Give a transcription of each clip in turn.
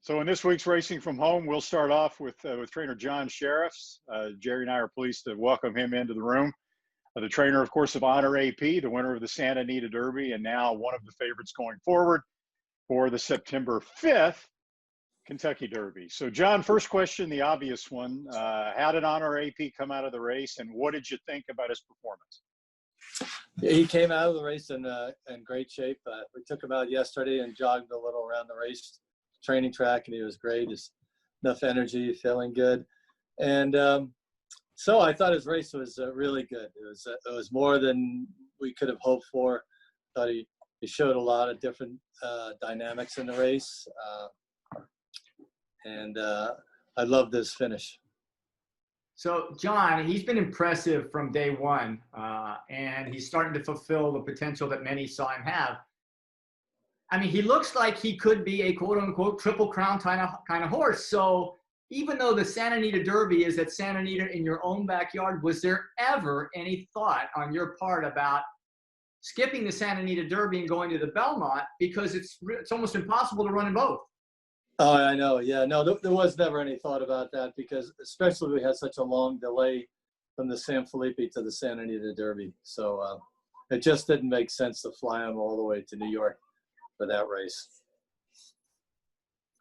So in this week's Racing from Home, we'll start off with trainer John Shirreffs. Jerry and I are pleased to welcome him into the room. The trainer, of course, of Honor AP, the winner of the Santa Anita Derby, and now one of the favorites going forward for the September 5th Kentucky Derby. So, John, first question, the obvious one. How did Honor AP come out of the race, and what did you think about his performance? He came out of the race in great shape. We took him out yesterday and jogged a little around the race training track, and he was great. Just enough energy, feeling good. And so I thought his race was really good. It was more than we could have hoped for. I thought he showed a lot of different dynamics in the race. And I loved this finish. So, John, he's been impressive from day one, and he's starting to fulfill the potential that many saw him have. I mean, he looks like he could be a quote-unquote triple crown kind of horse. So even though the Santa Anita Derby is at Santa Anita in your own backyard, was there ever any thought on your part about skipping the Santa Anita Derby and going to the Belmont, because it's almost impossible to run in both? Oh, I know. Yeah, no, there was never any thought about that, because especially we had such a long delay from the San Felipe to the Santa Anita Derby. So it just didn't make sense to fly him all the way to New York for that race.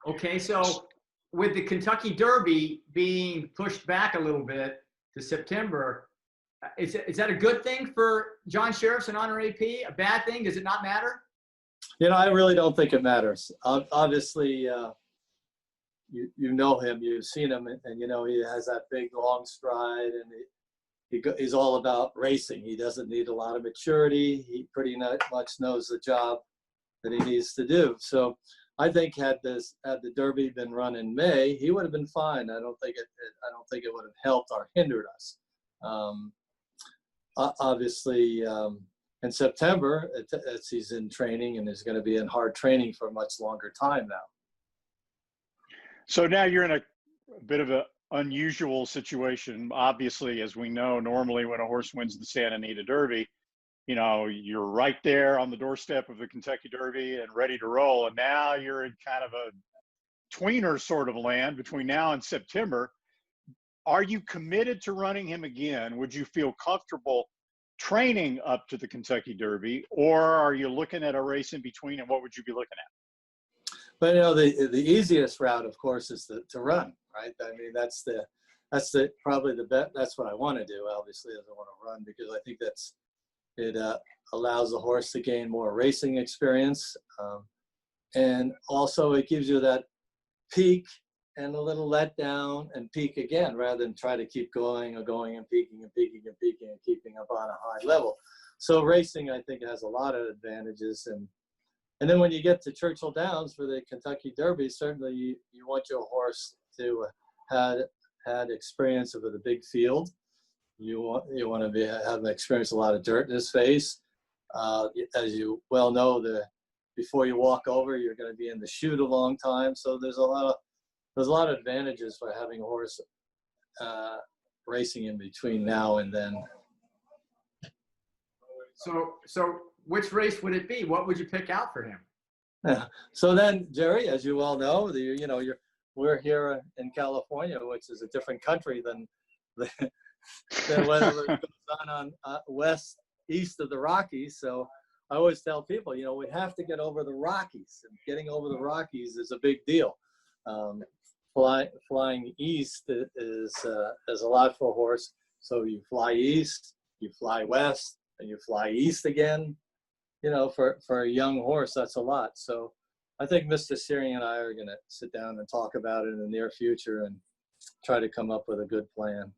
Okay, so with the Kentucky Derby being pushed back a little bit to September, is that a good thing for John Shirreffs and Honor AP? A bad thing? Does it not matter? You know, I really don't think it matters. Obviously, you know him, you've seen him, and you know he has that big long stride, and he's all about racing. He doesn't need a lot of maturity. He pretty much knows the job that he needs to do. So I think had the Derby been run in May, he would have been fine. I don't think it would have helped or hindered us. Obviously, in September, he's in training and is going to be in hard training for a much longer time now. So now you're in a bit of an unusual situation. Obviously, as we know, normally when a horse wins the Santa Anita Derby, you know, you're right there on the doorstep of the Kentucky Derby and ready to roll. And now you're in kind of a tweener sort of land between now and September. Are you committed to running him again? Would you feel comfortable training up to the Kentucky Derby, or are you looking at a race in between, and what would you be looking at? But you know, the easiest route, of course, is to run, right? I mean, that's probably the best. That's what I want to do. Obviously, I want to run because I think it allows the horse to gain more racing experience, and also it gives you that peak and a little letdown and peak again, rather than try to keep going and peaking and peaking and peaking and keeping up on a high level. So racing, I think, has a lot of advantages. And then when you get to Churchill Downs for the Kentucky Derby, certainly you want your horse to had experience with a big field. You want to have experienced a lot of dirt in his face. As you well know, before you walk over, you're going to be in the chute a long time. So there's a lot of advantages for having a horse racing in between now and then. So which race would it be? What would you pick out for him? Yeah. So then, Jerry, as you all know, we're here in California, which is a different country than whatever goes on east of the Rockies. So I always tell people, you know, we have to get over the Rockies, and getting over the Rockies is a big deal. Flying east is a lot for a horse. So you fly east, you fly west, and you fly east again. You know, for a young horse, that's a lot. So I think Mr. Searing and I are going to sit down and talk about it in the near future and try to come up with a good plan.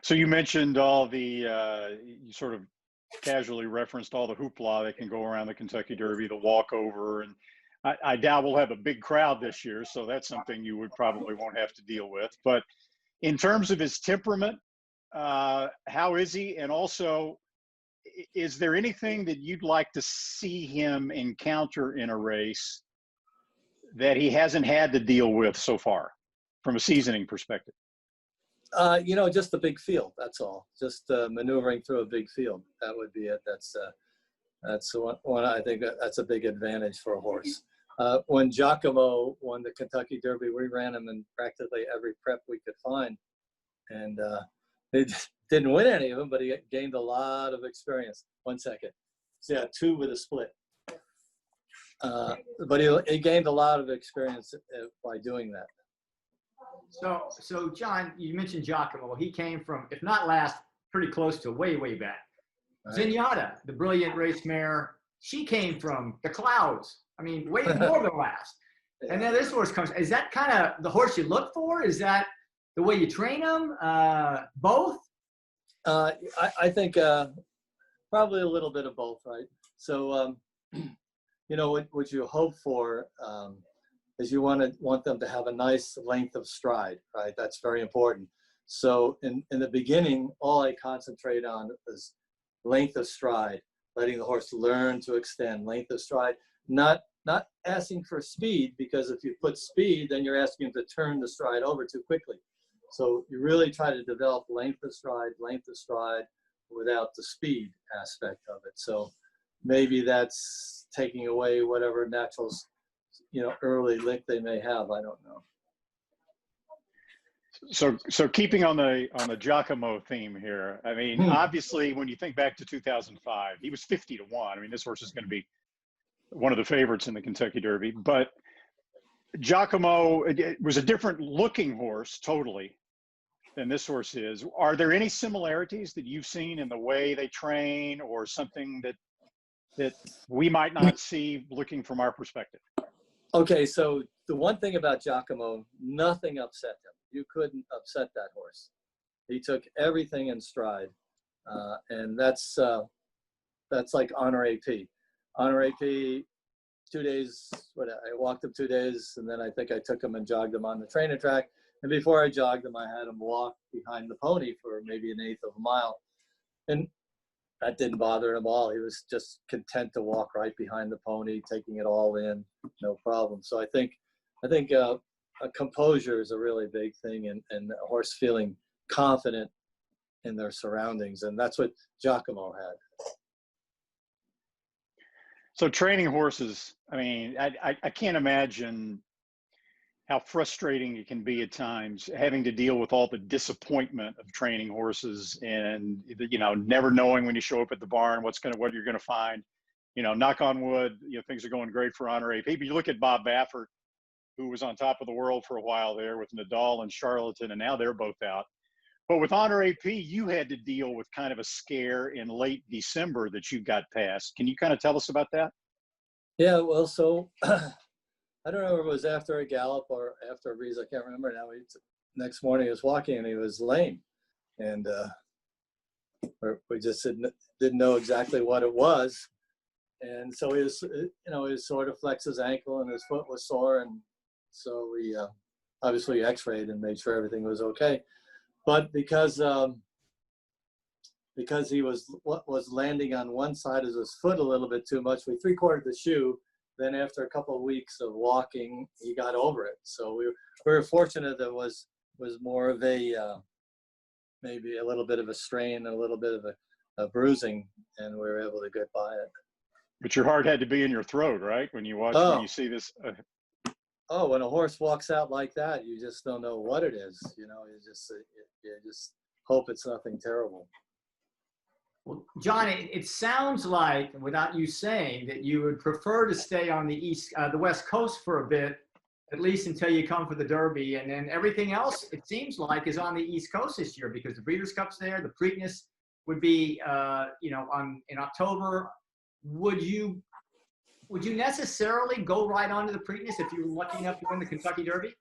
So you mentioned all the, you sort of casually referenced all the hoopla that can go around the Kentucky Derby, the walkover, and I doubt we'll have a big crowd this year, so that's something you would probably won't have to deal with. But in terms of his temperament, how is he? And also, is there anything that you'd like to see him encounter in a race that he hasn't had to deal with so far from a seasoning perspective? You know, just a big field, that's all. Just maneuvering through a big field. That would be it. That's one. I think that's a big advantage for a horse. When Giacomo won the Kentucky Derby, we ran him in practically every prep we could find. And he didn't win any of them, but he gained a lot of experience. 1 second. So yeah, 2 with a split. But he gained a lot of experience by doing that. So John, you mentioned Giacomo. He came from, if not last, pretty close to way back. Right. Zenyatta, the brilliant race mare, she came from the clouds. I mean, way more than last. Yeah. And then this horse comes. Is that kind of the horse you look for? Is that the way you train them? Both? I think probably a little bit of both, right? So, you know, what you hope for is you want them to have a nice length of stride, right? That's very important. So in the beginning, all I concentrate on is length of stride, letting the horse learn to extend length of stride, not asking for speed, because if you put speed, then you're asking him to turn the stride over too quickly. So you really try to develop length of stride without the speed aspect of it. So maybe that's taking away whatever natural, early lick they may have. I don't know. So keeping on the Giacomo theme here, I mean, obviously, when you think back to 2005, he was 50 to 1. I mean, this horse is going to be one of the favorites in the Kentucky Derby. But Giacomo, it was a different looking horse totally than this horse is. Are there any similarities that you've seen in the way they train, or something that we might not see looking from our perspective? Okay, so the one thing about Giacomo, nothing upset him. You couldn't upset that horse. He took everything in stride, and that's like Honor AP. Honor AP, 2 days. I walked him 2 days, and then I think I took him and jogged him on the training track. And before I jogged him, I had him walk behind the pony for maybe 1/8 of a mile, and that didn't bother him at all. He was just content to walk right behind the pony, taking it all in, no problem. So I think composure is a really big thing, and a horse feeling confident in their surroundings, and that's what Giacomo had. So training horses, I mean, I can't imagine how frustrating it can be at times, having to deal with all the disappointment of training horses, and never knowing when you show up at the barn what you're gonna find. Knock on wood, things are going great for Honor AP. But you look at Bob Baffert, who was on top of the world for a while there with Nadal and Charlatan, and now they're both out. But with Honor AP, you had to deal with kind of a scare in late December that you got past. Can you kind of tell us about that? Yeah, well, so I don't know if it was after a gallop or after a breeze. I can't remember now. Next morning he was walking and he was lame, and we just didn't know exactly what it was. And so he was sort of flexed his ankle and his foot was sore, and so we obviously x-rayed and made sure everything was okay. But because he was landing on one side of his foot a little bit too much, we 3/4 the shoe. Then after a couple of weeks of walking, he got over it. So we were fortunate that was more of a maybe a little bit of a strain, a little bit of a bruising, and we were able to get by it. But your heart had to be in your throat, right? When you watch, when you see this. Oh, when a horse walks out like that, you just don't know what it is. You just hope it's nothing terrible. Well, John, it sounds like, without you saying, that you would prefer to stay on the West Coast for a bit, at least until you come for the Derby, and then everything else, it seems like, is on the East Coast this year, because the Breeders' Cup's there, the Preakness would be, in October. Would you necessarily go right on to the Preakness if you were lucky enough to win the Kentucky Derby?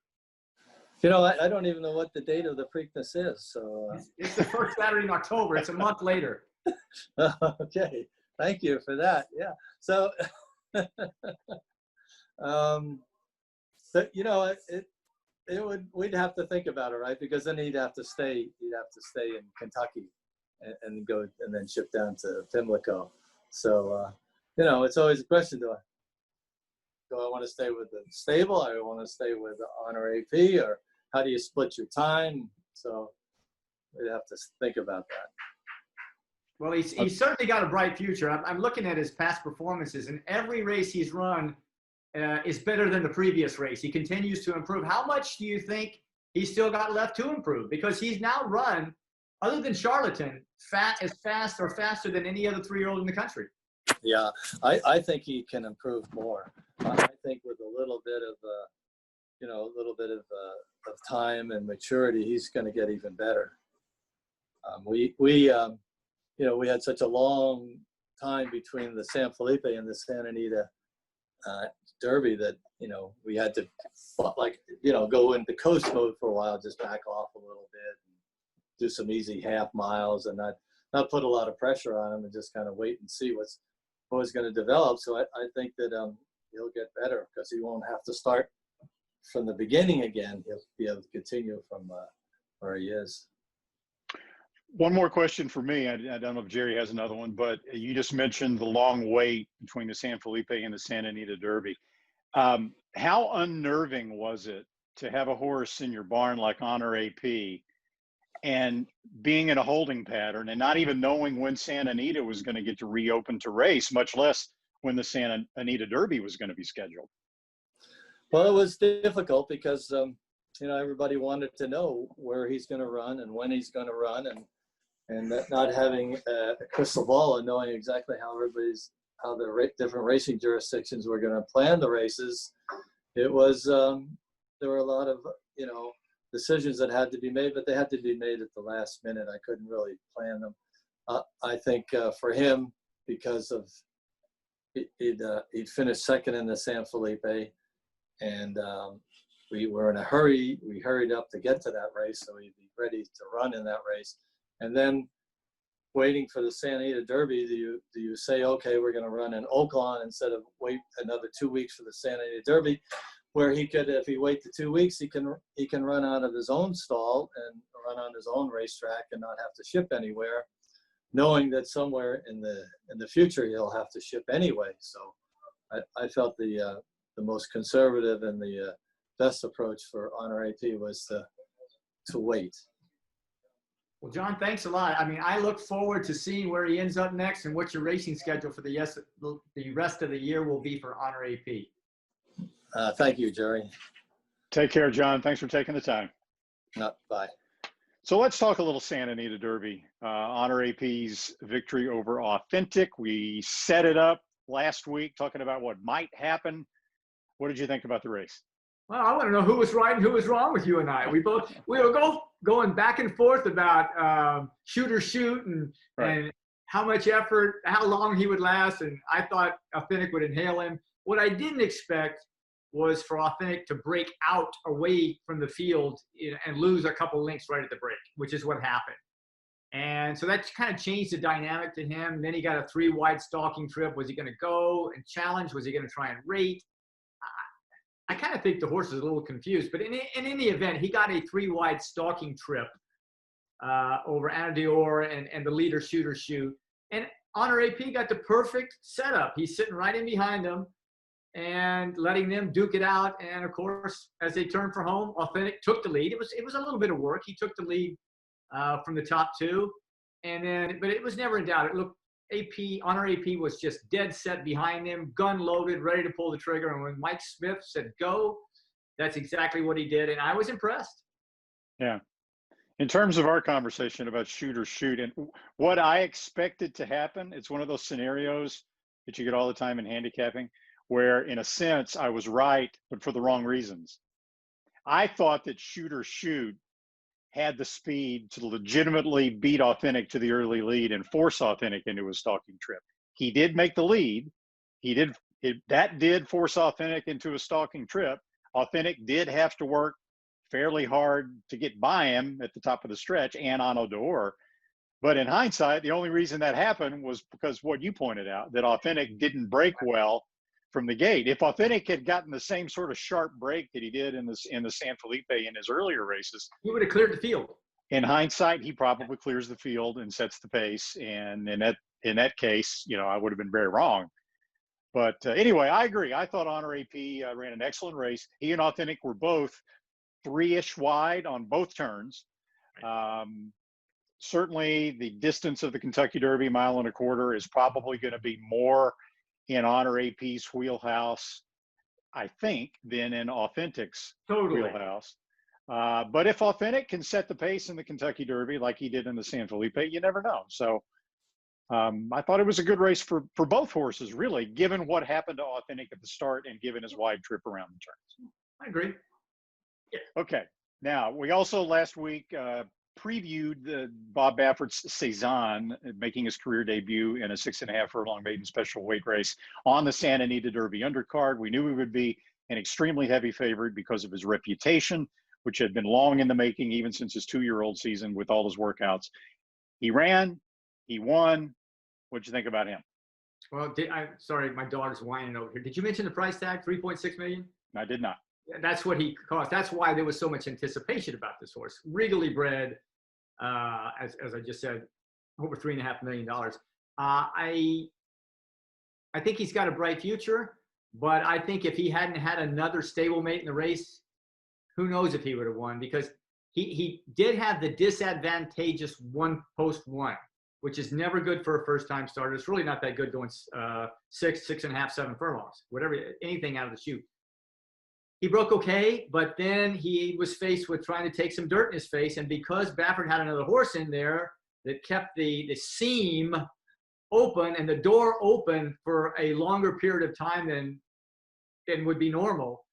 I don't even know what the date of the Preakness is. So it's the first Saturday in October. It's a month later. Okay, thank you for that. Yeah. So, we'd have to think about it, right? Because then he'd have to stay in Kentucky and go and then ship down to Pimlico. So, it's always a question: do I want to stay with the stable? Or I want to stay with the Honor AP, or how do you split your time? So we'd have to think about that. Well, he's certainly got a bright future. I'm looking at his past performances. In every race he's run, is better than the previous race. He continues to improve. How much do you think he's still got left to improve? Because he's now run, other than Charlatan, as fast or faster than any other 3-year-old in the country. Yeah, I think he can improve more. I think with a little bit of, of time and maturity, he's going to get even better. We had such a long time between the San Felipe and the Santa Anita Derby that, we had to go into coast mode for a while, just back off a little bit and do some easy half miles and not put a lot of pressure on him and just kind of wait and see what was going to develop. So I think that he'll get better because he won't have to start from the beginning again. He'll be able to continue from where he is. One more question for me. I don't know if Jerry has another one, but you just mentioned the long wait between the San Felipe and the Santa Anita Derby. How unnerving was it to have a horse in your barn like Honor AP and being in a holding pattern and not even knowing when Santa Anita was going to get to reopen to race, much less when the Santa Anita Derby was going to be scheduled? Well, it was difficult because, everybody wanted to know where he's going to run and when he's going to run, and that not having a crystal ball and knowing exactly how the different racing jurisdictions were going to plan the races. It was, there were a lot of, decisions that had to be made, but they had to be made at the last minute. I couldn't really plan them. I think for him, because of he'd finished second in the San Felipe, and we were in a hurry. We hurried up to get to that race, so he'd be ready to run in that race. And then waiting for the Santa Anita Derby, do you say, okay, we're going to run in Oaklawn instead of wait another 2 weeks for the Santa Anita Derby, where he could, if he wait the 2 weeks, he can run out of his own stall and run on his own racetrack and not have to ship anywhere, knowing that somewhere in the future he'll have to ship anyway. So I felt the most conservative and the best approach for Honor AP was to wait. Well, John, thanks a lot. I mean, I look forward to seeing where he ends up next and what your racing schedule for the rest of the year will be for Honor AP. Thank you, Jerry. Take care, John. Thanks for taking the time. Bye. So let's talk a little Santa Anita Derby. Honor AP's victory over Authentic. We set it up last week talking about what might happen. What did you think about the race? Well, I want to know who was right and who was wrong with you and I. We were both going back and forth about shoot or shoot and how much effort, how long he would last. And I thought Authentic would inhale him. What I didn't expect was for Authentic to break out away from the field and lose a couple links right at the break, which is what happened. And so that kind of changed the dynamic to him. And then he got a 3-wide stalking trip. Was he going to go and challenge? Was he going to try and rate? I kind of think the horse is a little confused, but in any event, he got a 3-wide stalking trip over Anna Dior and the leader shooter shoot. And Honor AP got the perfect setup. He's sitting right in behind them and letting them duke it out. And of course, as they turned for home, Authentic took the lead. It was a little bit of work. He took the lead from the top 2, but it was never in doubt. It looked Honor AP was just dead set behind him, gun loaded, ready to pull the trigger. And when Mike Smith said go, that's exactly what he did. And I was impressed. Yeah. In terms of our conversation about shoot or shoot and what I expected to happen, it's one of those scenarios that you get all the time in handicapping where in a sense I was right, but for the wrong reasons. I thought that shoot or shoot had the speed to legitimately beat Authentic to the early lead and force Authentic into a stalking trip. He did make the lead. That did force Authentic into a stalking trip. Authentic did have to work fairly hard to get by him at the top of the stretch and on Odor. But in hindsight, the only reason that happened was because what you pointed out, that Authentic didn't break well from the gate. If Authentic had gotten the same sort of sharp break that he did in the San Felipe in his earlier races, he would have cleared the field. In hindsight, he probably clears the field and sets the pace. And in that case, I would have been very wrong. But anyway, I agree. I thought Honor AP ran an excellent race. He and Authentic were both 3-ish wide on both turns. Certainly, the distance of the Kentucky Derby, 1.25 miles, is probably going to be more in Honor AP's wheelhouse I think, than in Authentic's Totally. wheelhouse. But if Authentic can set the pace in the Kentucky Derby like he did in the San Felipe, you never know. So I thought it was a good race for both horses, really, given what happened to Authentic at the start and given his wide trip around the turns. I agree. Yeah. Okay. Now, we also last week previewed Bob Baffert's Cezanne making his career debut in a 6.5 furlong maiden special weight race on the Santa Anita Derby undercard. We knew he would be an extremely heavy favorite because of his reputation, which had been long in the making, even since his 2-year-old season with all his workouts. He ran, he won. What'd you think about him? Well, sorry, my dog's whining over here. Did you mention the price tag, $3.6 million? I did not. That's what he cost. That's why there was so much anticipation about this horse. Regally bred, as I just said, over $3.5 million. I think he's got a bright future, but I think if he hadn't had another stablemate in the race, who knows if he would have won, because he did have the disadvantageous post one, which is never good for a first-time starter. It's really not that good going 6.5, 7 furlongs, whatever, anything out of the chute. He broke okay, but then he was faced with trying to take some dirt in his face, and because Baffert had another horse in there that kept the seam open and the door open for a longer period of time than would be normal,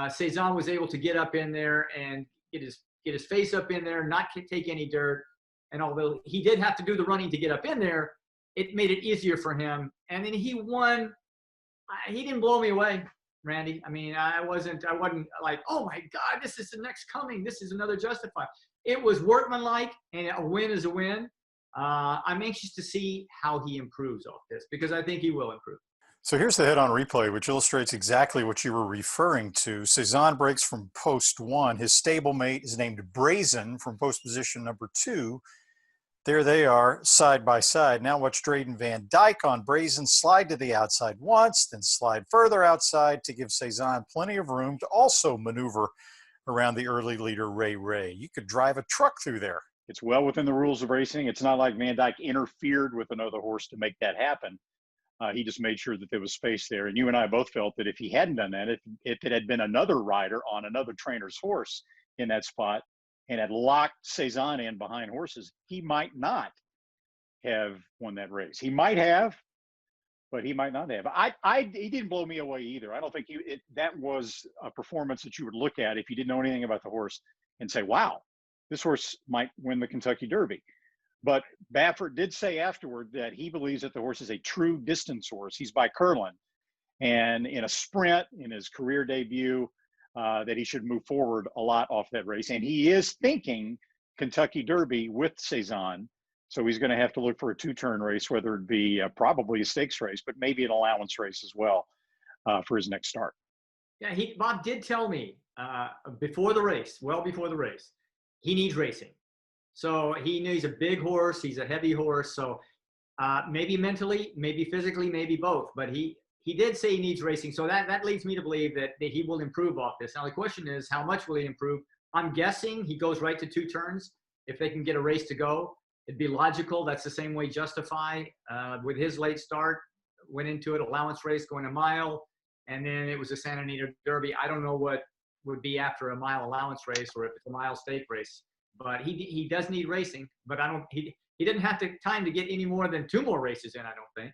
Cezanne was able to get up in there and get his face up in there, not take any dirt. And although he did have to do the running to get up in there, it made it easier for him. And then he won. He didn't blow me away, Randy. I mean, I wasn't like, oh my God, this is the next coming. This is another Justified. It was workmanlike, and a win is a win. I'm anxious to see how he improves off this, because I think he will improve. So here's the head-on replay, which illustrates exactly what you were referring to. Cezanne breaks from post 1. His stablemate is named Brazen from post position number 2. There they are, side by side. Now watch Drayden Van Dyke on Brazen slide to the outside once, then slide further outside to give Cezanne plenty of room to also maneuver around the early leader, Ray. You could drive a truck through there. It's well within the rules of racing. It's not like Van Dyke interfered with another horse to make that happen. He just made sure that there was space there. And you and I both felt that if he hadn't done that, if it had been another rider on another trainer's horse in that spot and had locked Cezanne in behind horses, he might not have won that race. He might have, but he might not have. He didn't blow me away either. I don't think that was a performance that you would look at if you didn't know anything about the horse and say, wow, this horse might win the Kentucky Derby. But Baffert did say afterward that he believes that the horse is a true distance horse. He's by Curlin. And in a sprint, in his career debut, that he should move forward a lot off that race. And he is thinking Kentucky Derby with Cezanne. So he's going to have to look for a 2-turn race, whether it be probably a stakes race, but maybe an allowance race as well for his next start. Yeah, Bob did tell me before the race, well before the race, he needs racing. So he knows he's a big horse. He's a heavy horse. So maybe mentally, maybe physically, maybe both. But he did say he needs racing. So that leads me to believe that he will improve off this. Now, the question is, how much will he improve? I'm guessing he goes right to 2 turns. If they can get a race to go, it'd be logical. That's the same way Justify, with his late start, went into it, allowance race, going a mile. And then it was a Santa Anita Derby. I don't know what would be after a mile allowance race or if it's a mile stake race. But he does need racing, but he didn't have time to get any more than 2 more races in, I don't think.